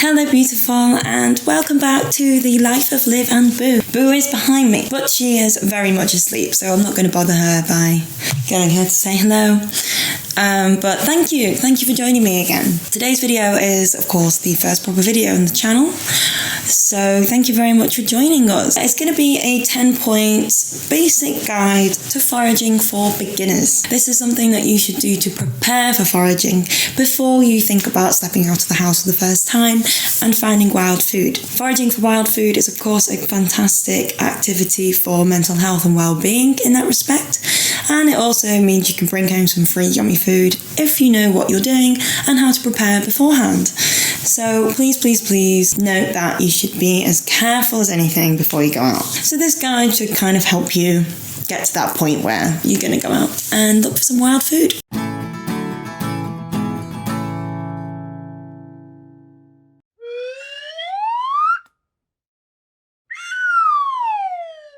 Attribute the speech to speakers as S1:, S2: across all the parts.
S1: Hello beautiful, and welcome back to the life of Liv and Boo. Boo is behind me, but she is very much asleep, so I'm not going to bother her by getting her to say hello. But thank you for joining me again. Today's video is, of course, the first proper video on the channel, so thank you very much for joining us. It's going to be a 10-point basic guide to foraging for beginners. This is something that you should do to prepare for foraging before you think about stepping out of the house for the first time and finding wild food. Foraging for wild food is, of course, a fantastic activity for mental health and well-being in that respect, and it also means you can bring home some free yummy food if you know what you're doing and how to prepare beforehand. So please note that you should be as careful as anything before you go out. So this guide should kind of help you get to that point where you're going to go out and look for some wild food.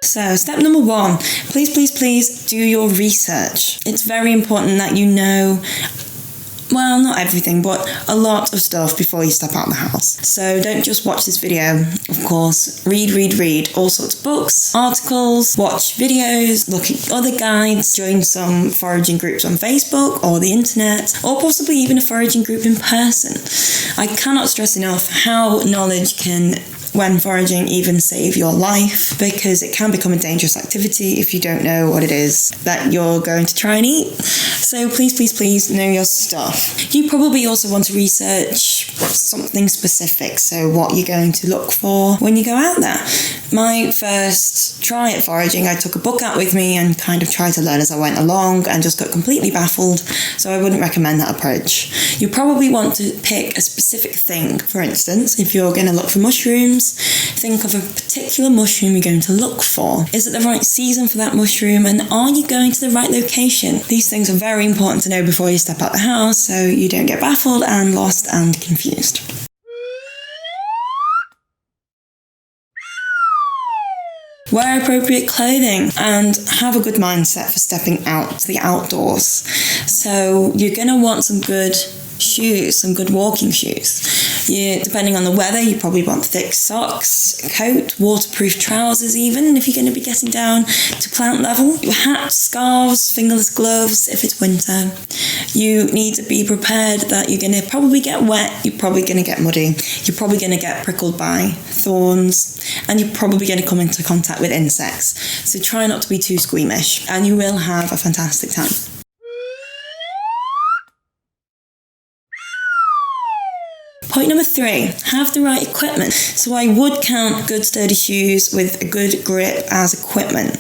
S1: So step number one, please do your research. It's very important that you know, well, not everything, but a lot of stuff before you step out of the house. So don't just watch this video, of course. Read all sorts of books, articles, watch videos, look at other guides, join some foraging groups on Facebook or the internet, or possibly even a foraging group in person. I cannot stress enough how knowledge can, when foraging, even save your life, because it can become a dangerous activity if you don't know what it is that you're going to try and eat. So please know your stuff. You probably also want to research something specific, so what you're going to look for when you go out there. My first try at foraging, I took a book out with me and kind of tried to learn as I went along and just got completely baffled, so I wouldn't recommend that approach. You probably want to pick a specific thing. For instance, if you're going to look for mushrooms, think of a particular mushroom you're going to look for. Is it the right season for that mushroom, and are you going to the right location? These things are very important to know before you step out the house so you don't get baffled and lost and confused. Wear appropriate clothing and have a good mindset for stepping out to the outdoors. So you're going to want some good shoes, some good walking shoes. Depending on the weather, you probably want thick socks, a coat, waterproof trousers even, if you're going to be getting down to plant level. Hats, scarves, fingerless gloves if it's winter. You need to be prepared that you're going to probably get wet, you're probably going to get muddy, you're probably going to get prickled by thorns, and you're probably going to come into contact with insects. So try not to be too squeamish, and you will have a fantastic time. Point number 3, have the right equipment. So I would count good sturdy shoes with a good grip as equipment.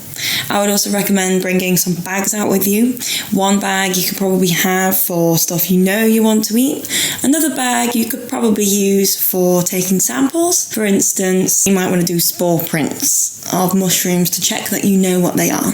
S1: I would also recommend bringing some bags out with you. One bag you could probably have for stuff you know you want to eat. Another bag you could probably use for taking samples. For instance, you might want to do spore prints of mushrooms to check that you know what they are.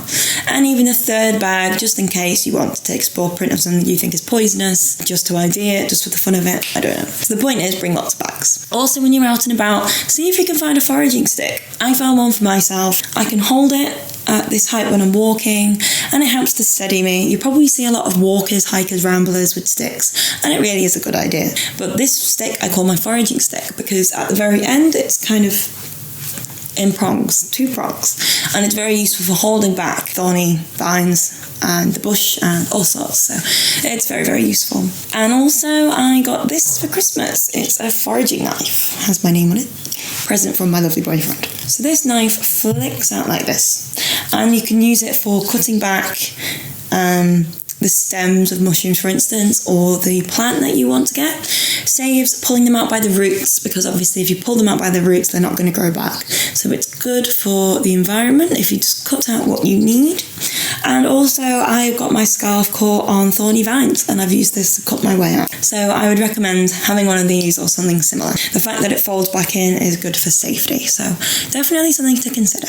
S1: And even a third bag just in case you want to take a spore print of something you think is poisonous, just to ID it, just for the fun of it. I don't know. So the point is, bring lots of bags. Also, when you're out and about, see if you can find a foraging stick. I found one for myself. I can hold it at this height when I'm walking, and it helps to steady me. You probably see a lot of walkers, hikers, ramblers with sticks, and it really is a good idea. But this stick I call my foraging stick because at the very end it's kind of in prongs, 2 prongs, and it's very useful for holding back thorny vines and the bush and all sorts, so it's very useful. And also I got this for Christmas. It's a foraging knife, has my name on it, present from my lovely boyfriend. So this knife flicks out like this, and you can use it for cutting back the stems of mushrooms, for instance, or the plant that you want to get. Saves pulling them out by the roots, because obviously if you pull them out by the roots, they're not going to grow back. So it's good for the environment if you just cut out what you need. And also I've got my scarf caught on thorny vines, and I've used this to cut my way out. So I would recommend having one of these or something similar. The fact that it folds back in is good for safety, so definitely something to consider.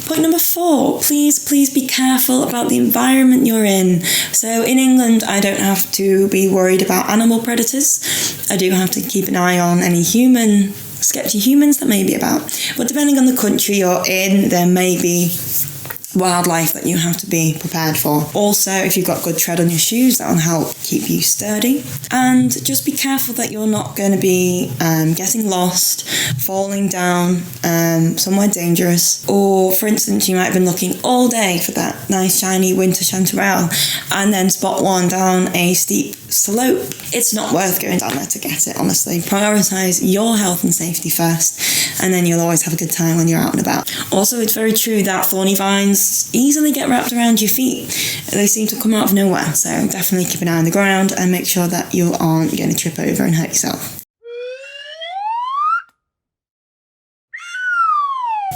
S1: Point number 4, please be careful about the environment you're in. So in England, I don't have to be worried about animal predators. I do have to keep an eye on any sketchy humans that may be about. But depending on the country you're in, there may be wildlife that you have to be prepared for. Also, if you've got good tread on your shoes, that will help keep you sturdy. And just be careful that you're not going to be getting lost, falling down somewhere dangerous, or for instance, you might have been looking all day for that nice shiny winter chanterelle and then spot one down a steep slope. It's not worth going down there to get it, honestly. Prioritise your health and safety first, and then you'll always have a good time when you're out and about. Also, it's very true that thorny vines easily get wrapped around your feet. They seem to come out of nowhere, so definitely keep an eye on the ground and make sure that you aren't going to trip over and hurt yourself.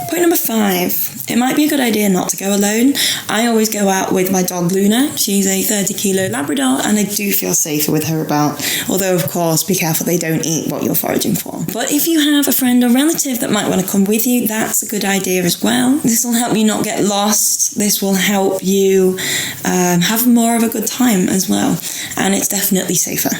S1: Point number 5, it might be a good idea not to go alone. I always go out with my dog Luna. She's a 30-kilo Labrador and I do feel safer with her about, although of course be careful they don't eat what you're foraging for. But if you have a friend or relative that might want to come with you, that's a good idea as well. This will help you not get lost. This will help you have more of a good time as well, and it's definitely safer.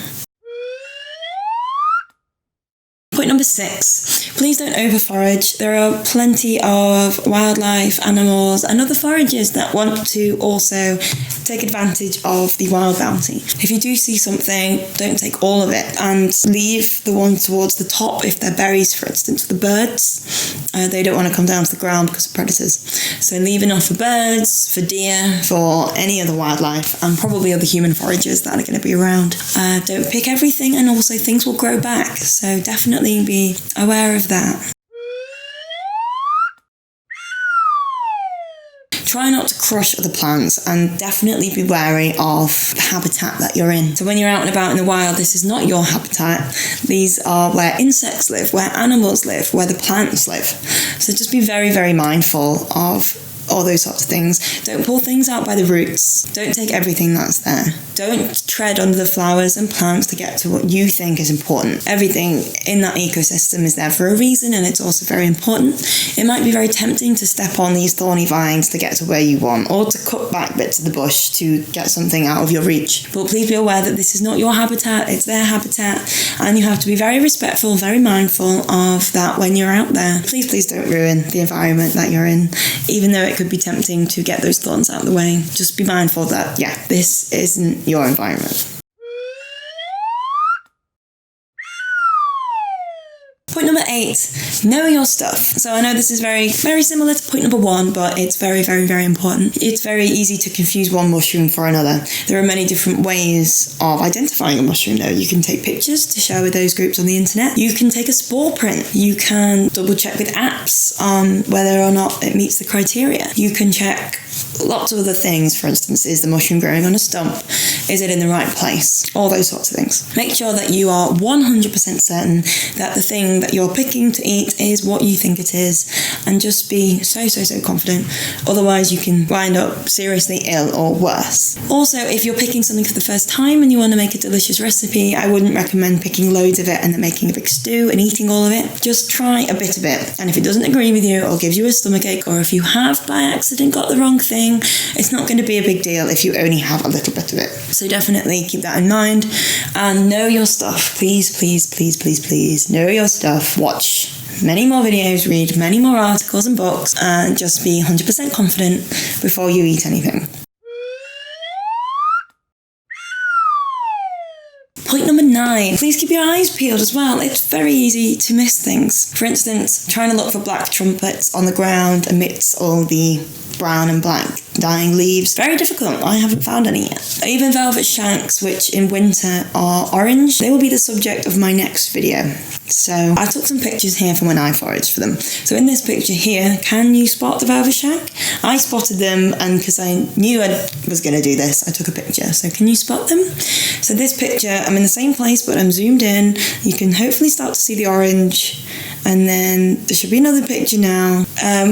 S1: Point number 6, please don't over-forage. There are plenty of wildlife, animals and other foragers that want to also take advantage of the wild bounty. If you do see something, don't take all of it and leave the one towards the top if they're berries, for instance, for the birds. They don't want to come down to the ground because of predators. So leave enough for birds, for deer, for any other wildlife, and probably other human foragers that are going to be around. Don't pick everything, and also things will grow back, so definitely be aware of that. Try not to crush other plants, and definitely be wary of the habitat that you're in. So when you're out and about in the wild, this is not your habitat. These are where insects live, where animals live, where the plants live. So just be very, very mindful of all those sorts of things. Don't pull things out by the roots. Don't take everything that's there. Don't tread under the flowers and plants to get to what you think is important. Everything in that ecosystem is there for a reason, and it's also very important. It might be very tempting to step on these thorny vines to get to where you want, or to cut back bits of the bush to get something out of your reach. But please be aware that this is not your habitat, it's their habitat, and you have to be very respectful, very mindful of that when you're out there. Please, please don't ruin the environment that you're in, even though it could be tempting to get those thorns out of the way. Just be mindful that, this isn't your environment. Point number 8, know your stuff. So I know this is very, very similar to point number 1, but it's very, very, very important. It's very easy to confuse one mushroom for another. There are many different ways of identifying a mushroom though. You can take pictures to share with those groups on the internet. You can take a spore print. You can double check with apps on whether or not it meets the criteria. You can check lots of other things. For instance, is the mushroom growing on a stump? Is it in the right place? All those sorts of things. Make sure that you are 100% certain that the thing that you're picking to eat is what you think it is, and just be so confident. Otherwise you can wind up seriously ill or worse. Also, if you're picking something for the first time and you want to make a delicious recipe, I wouldn't recommend picking loads of it and then making a big stew and eating all of it. Just try a bit of it, and if it doesn't agree with you or gives you a stomachache, or if you have by accident got the wrong thing, it's not going to be a big deal if you only have a little bit of it. So definitely keep that in mind, and know your stuff. Please, please, please, please, please know your stuff. Watch many more videos, read many more articles and books, and just be 100% confident before you eat anything. Point number 9, please keep your eyes peeled as well. It's very easy to miss things. For instance, trying to look for black trumpets on the ground amidst all the brown and black dying leaves. Very difficult. I haven't found any yet. Even velvet shanks, which in winter are orange, they will be the subject of my next video. So I took some pictures here from when I foraged for them. So in this picture here, can you spot the velvet shank? I spotted them, and because I knew I was going to do this, I took a picture. So can you spot them? So this picture, I'm in the same place, but I'm zoomed in. You can hopefully start to see the orange, and then there should be another picture now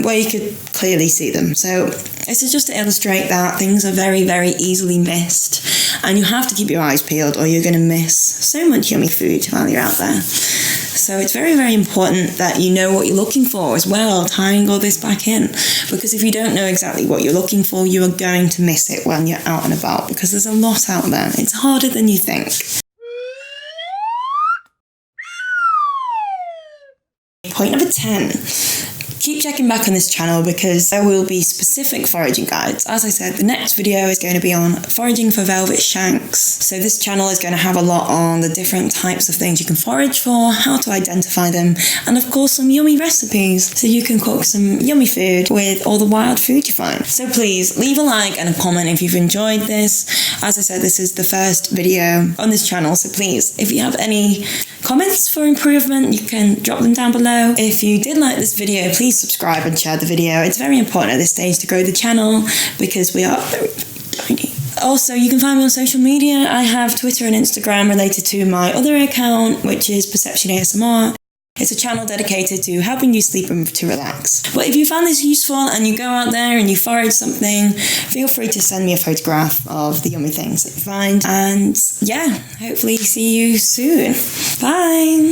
S1: where you could clearly see them. So this is just to illustrate that things are very, very easily missed, and you have to keep your eyes peeled or you're going to miss so much yummy food while you're out there. So it's very, very important that you know what you're looking for as well, tying all this back in, because if you don't know exactly what you're looking for, you are going to miss it when you're out and about, because there's a lot out there. It's harder than you think. Point number 10. keep checking back on this channel because there will be specific foraging guides. As I said, the next video is going to be on foraging for velvet shanks. So this channel is going to have a lot on the different types of things you can forage for, how to identify them, and of course some yummy recipes so you can cook some yummy food with all the wild food you find. So please leave a like and a comment if you've enjoyed this. As I said, this is the first video on this channel, so please, if you have any comments for improvement, you can drop them down below. If you did like this video, please subscribe and share the video. It's very important at this stage to grow the channel because we are very tiny. Also, you can find me on social media. I have Twitter and Instagram related to my other account, which is Perception ASMR. It's a channel dedicated to helping you sleep and to relax. But if you found this useful and you go out there and you forage something, feel free to send me a photograph of the yummy things that you find. And yeah, hopefully see you soon. Bye!